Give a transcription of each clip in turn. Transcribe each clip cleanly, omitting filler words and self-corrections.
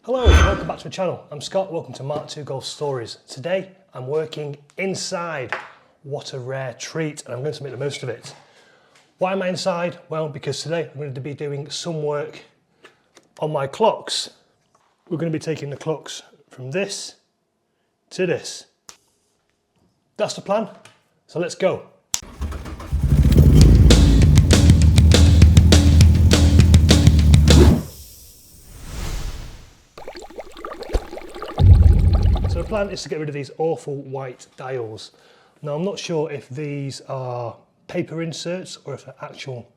Hello and welcome back to my channel. I'm Scott, welcome to MK2 Golf Stories. Today I'm working inside. What a rare treat, and I'm going to make the most of it. Why am I inside? Well, because today I'm going to be doing some work on my clocks. We're going to be taking the clocks from this to this. That's the plan, so let's go. So the plan is to get rid of these awful white dials. Now I'm not sure if these are paper inserts or if they're actual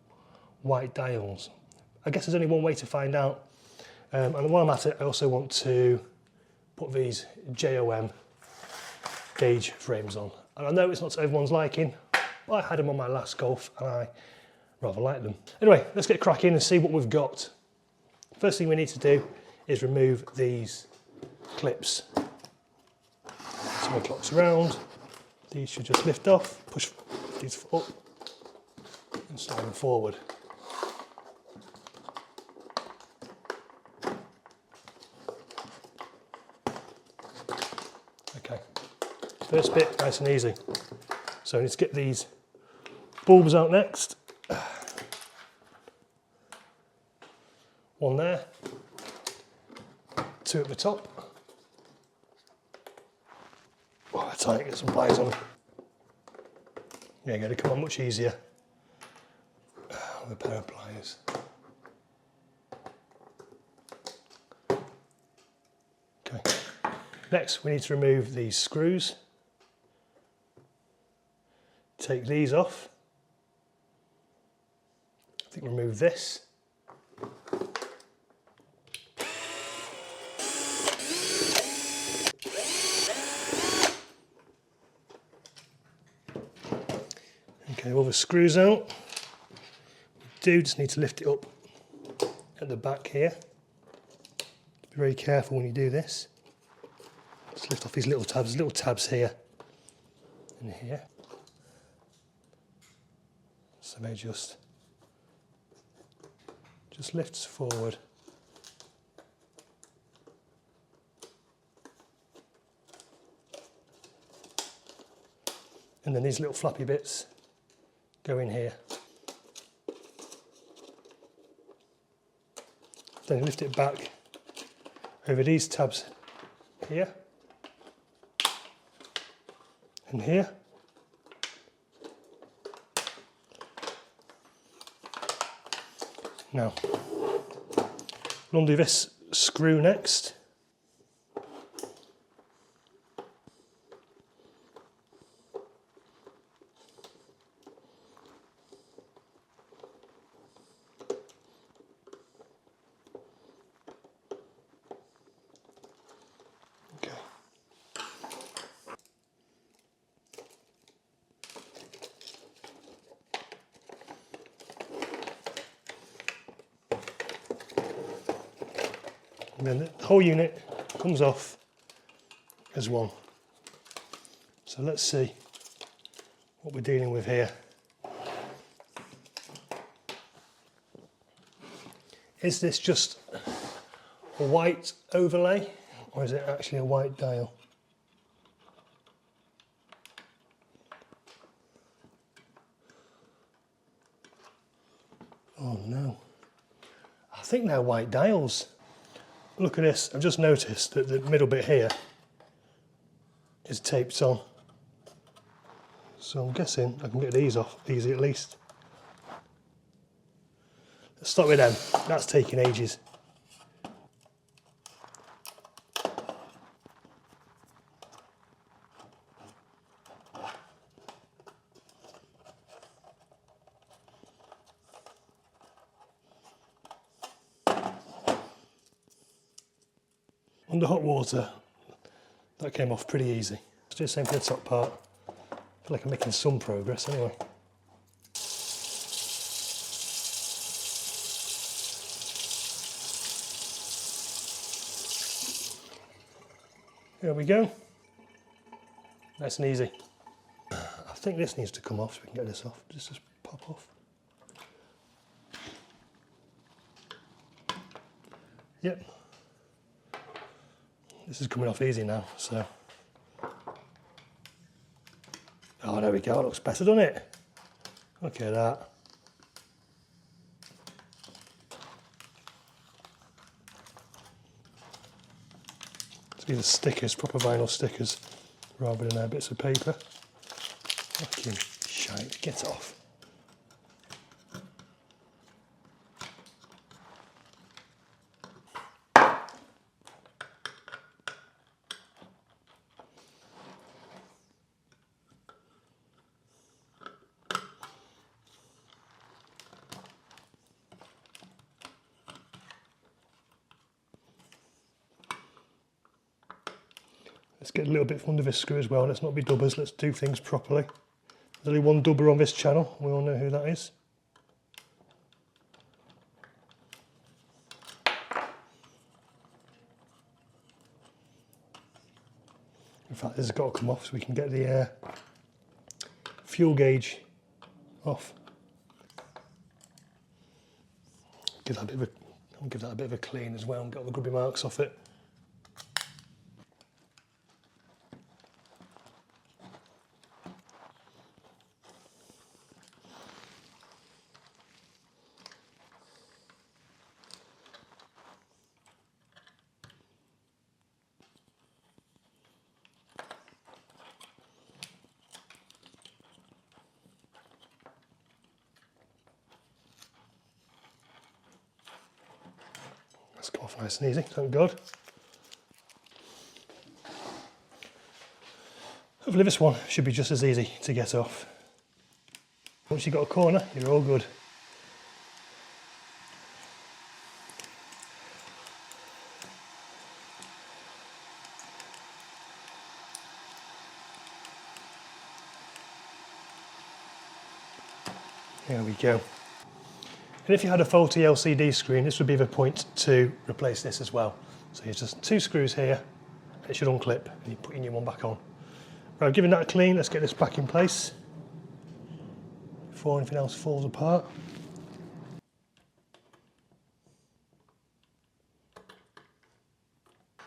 white dials. I guess there's only one way to find out. And while I'm at it, I also want to put these JOM gauge frames on. And I know it's not to everyone's liking, but I had them on my last golf and I rather like them. Anyway, let's get cracking and see what we've got. First thing we need to do is remove these clips. So my clock's around, these should just lift off, push these up and slide them forward. Okay, first bit nice and easy. So I need to get these bulbs out next. One there, two at the top. Oh, that's tight, get some pliers on. Yeah, going to come on much easier with a pair of pliers. Okay. Next, we need to remove these screws. Take these off. I think remove this. Okay, all the screws out. We just need to lift it up at the back here. Be very careful when you do this. Just lift off these little tabs here and here. So they just lifts forward. And then these little flappy bits go in here. Then lift it back over these tabs here and here. Now, we'll undo this screw next. And then the whole unit comes off as one. So let's see what we're dealing with here. Is this just a white overlay or is it actually a white dial? Oh no, I think they're white dials. Look at this, I've just noticed that the middle bit here is taped on. So I'm guessing I can get these off easy at least. Let's start with them, that's taking ages. Under hot water, that came off pretty easy. Let's do the same for the top part. I feel like I'm making some progress anyway. There we go. Nice and easy. I think this needs to come off so we can get this off. Just pop off. Yep. This is coming off easy now, so. Oh, there we go, it looks better, doesn't it? Look at that. So these are stickers, proper vinyl stickers, rather than bits of paper. Fucking shite, get off. Let's get a little bit from under this screw as well. Let's not be dubbers, let's do things properly. There's only one dubber on this channel, we all know who that is. In fact, this has got to come off so we can get the fuel gauge off. Give that a bit of a clean as well and get all the grubby marks off it. That's come off nice and easy, thank God. Hopefully this one should be just as easy to get off. Once you've got a corner, you're all good. There we go. And if you had a faulty LCD screen, this would be the point to replace this as well. So there's just 2 screws here, it should unclip, and you put your new one back on. Right, giving that a clean, let's get this back in place before anything else falls apart.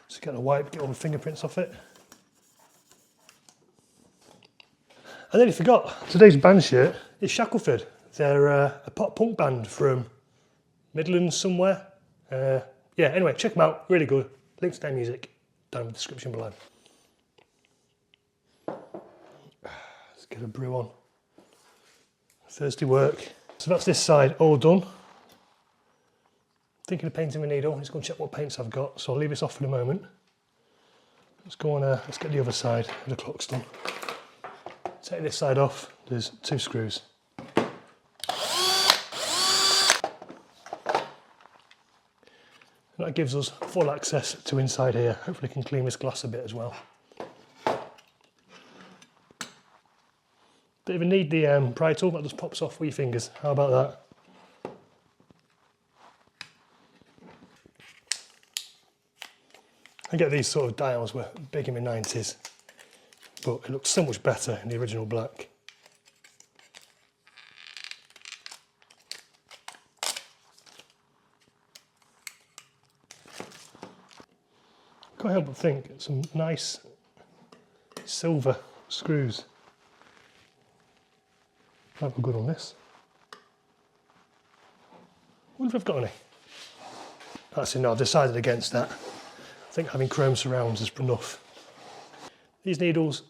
Just get a wipe, get all the fingerprints off it. I nearly forgot, today's band shirt is Shackleford. They're a pop punk band from Midlands somewhere. Yeah, anyway, check them out, really good. Links to their music down in the description below. Let's get a brew on. Thursday work. So that's this side all done. Thinking of painting the needle, just going to check what paints I've got, so I'll leave this off for the moment. Let's go on, let's get the other side of the clock's done. Take this side off, there's 2 screws. And that gives us full access to inside here. Hopefully we can clean this glass a bit as well. Don't even need the pry tool, that just pops off with your fingers. How about that? I get these sort of dials were big in the 90s, but it looks so much better in the original black. Can't help but think some nice silver screws. Might be good on this. I wonder if I've got any. Actually no, I've decided against that. I think having chrome surrounds is enough. These needles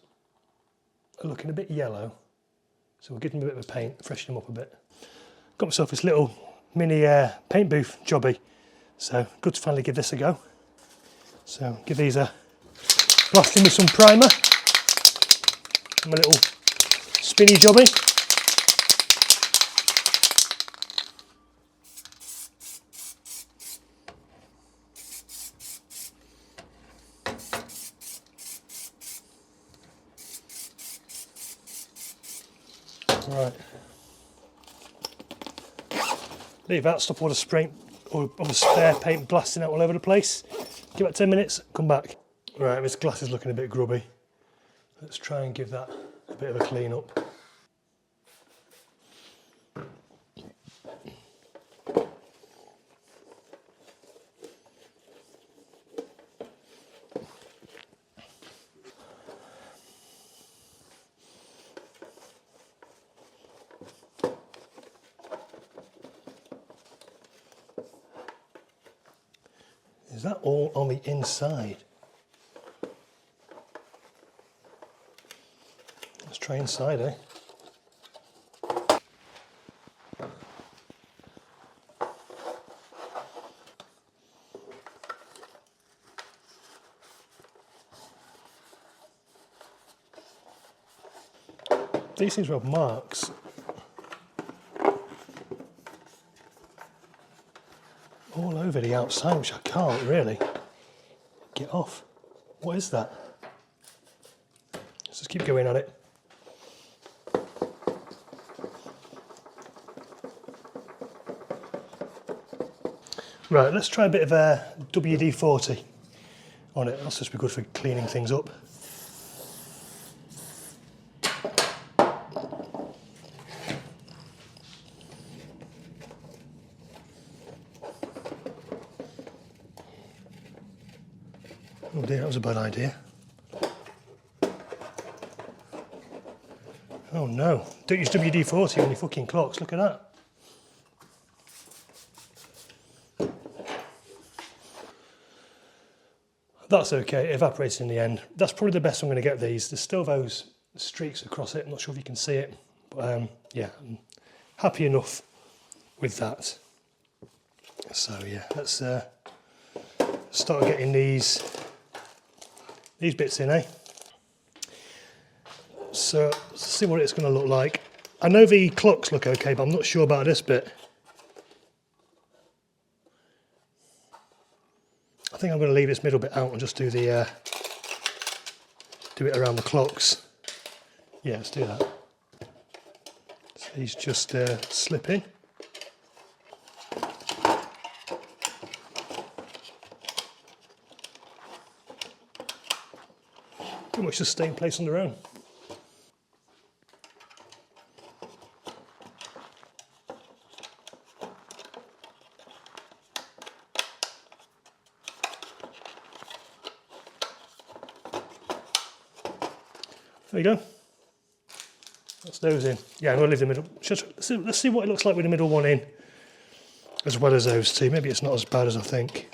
are looking a bit yellow, so we'll give them a bit of a paint, freshen them up a bit. Got myself this little mini paint booth jobby, so good to finally give this a go. So give these a blasting with some primer. My little spinny jobby. Right. Leave that, stop all the spray or all the spare paint blasting out all over the place. Give it 10 minutes, come back. Right, this glass is looking a bit grubby. Let's try and give that a bit of a clean up. Is that all on the inside? Let's try inside, eh? These seem to have marks. All over the outside, which I can't really get off. What is that? Let's just keep going at it. Right, let's try a bit of WD-40 on it. That's just be good for cleaning things up. Oh dear, that was a bad idea. Oh no, don't use WD-40 on your fucking clocks, look at that. That's okay, it evaporates in the end. That's probably the best I'm going to get these. There's still those streaks across it, I'm not sure if you can see it. But yeah, I'm happy enough with that. So yeah, let's start getting these bits in, eh? So let's see what it's going to look like. I know the clocks look okay, but I'm not sure about this bit. I think I'm going to leave this middle bit out and just do the do it around the clocks. Yeah, let's do that. So these just slip in. Pretty much just stay in place on their own. There you go. That's those in. Yeah, I'm going to leave the middle. Let's see what it looks like with the middle one in, as well as those two. Maybe it's not as bad as I think.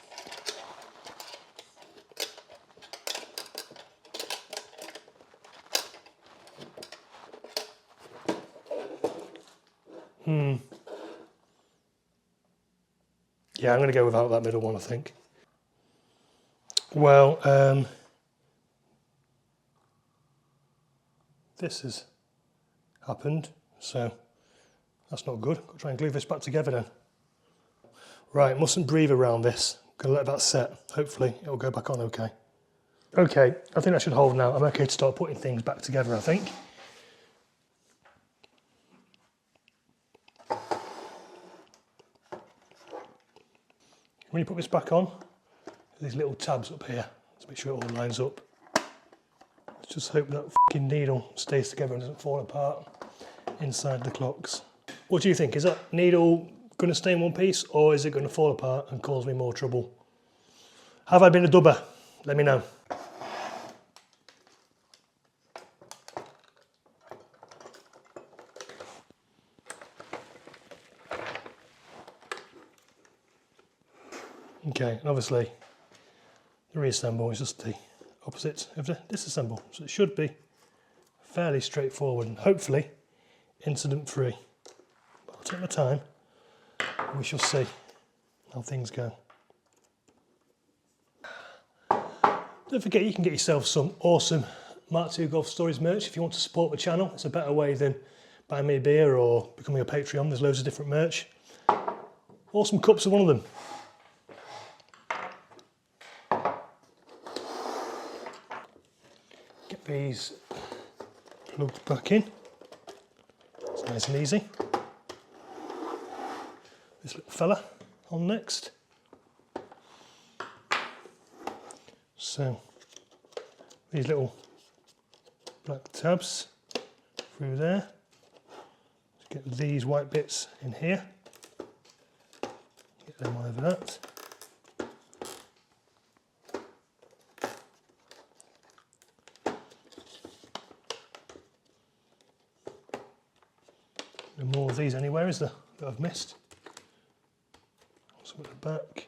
Yeah, I'm going to go without that middle one, I think. Well, this has happened, so that's not good. Got to try and glue this back together then. Right, mustn't breathe around this. Gonna let that set. Hopefully it'll go back on okay. Okay, I think that should hold now. I'm okay to start putting things back together, I think. When you put this back on, there's these little tabs up here to make sure it all lines up. Let's just hope that fucking needle stays together and doesn't fall apart inside the clocks. What do you think? Is that needle going to stay in one piece, or is it going to fall apart and cause me more trouble? Have I been a dubber? Let me know. Okay, and obviously the reassemble is just the opposite of the disassemble, so it should be fairly straightforward and hopefully incident free. But I'll take my time and we shall see how things go. Don't forget, you can get yourself some awesome MK2 Golf Stories merch if you want to support the channel. It's a better way than buying me a beer or becoming a Patreon. There's loads of different merch. Awesome cups are one of them. Get these plugged back in. It's nice and easy. This little fella on next. So these little black tabs through there. Get these white bits in here. Get them over that. No more of these anywhere, is there, that I've missed? Some at the back.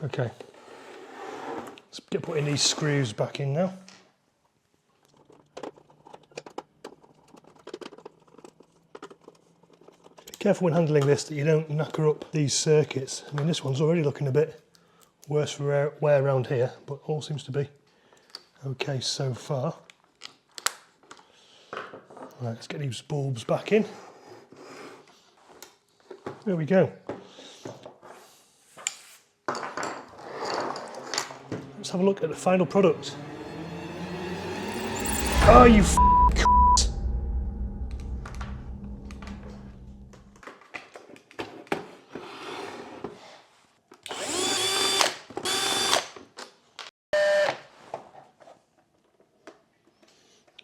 Okay, let's get putting these screws back in now. Be careful when handling this that you don't knacker up these circuits. I mean, this one's already looking a bit worse for wear around here, but all seems to be okay so far. Right, let's get these bulbs back in. There we go. Let's have a look at the final product. Oh, you c***.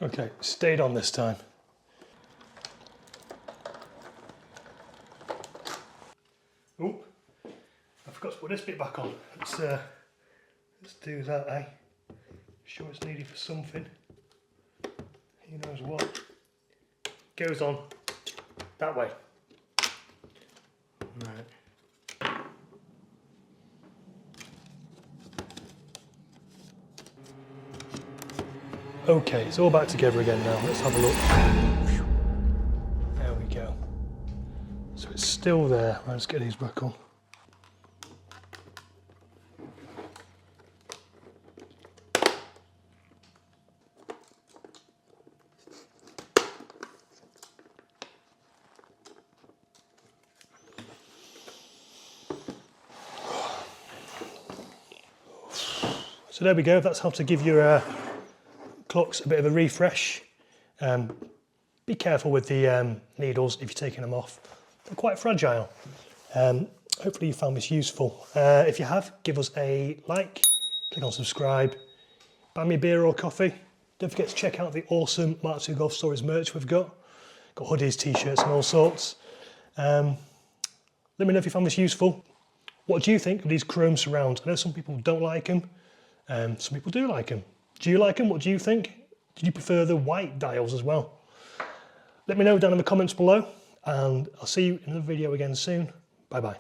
Okay, stayed on this time. Oh, I forgot to put this bit back on. Let's do that, eh? Sure it's needed for something. Who knows what? Goes on that way. Right. Okay, it's all back together again now. Let's have a look. There we go. So it's still there. Right, let's get these back on. So there we go. That's how to give your clocks a bit of a refresh. Be careful with the needles if you're taking them off. They're quite fragile. Hopefully you found this useful. If you have, give us a like, click on subscribe, buy me a beer or coffee. Don't forget to check out the awesome MK2 Golf Stories merch we've got. Got hoodies, t-shirts and all sorts. Let me know if you found this useful. What do you think of these chrome surrounds? I know some people don't like them. Some people do like them. Do you like them? What do you think? Did you prefer the white dials as well? Let me know down in the comments below, and I'll see you in another video again soon. Bye bye.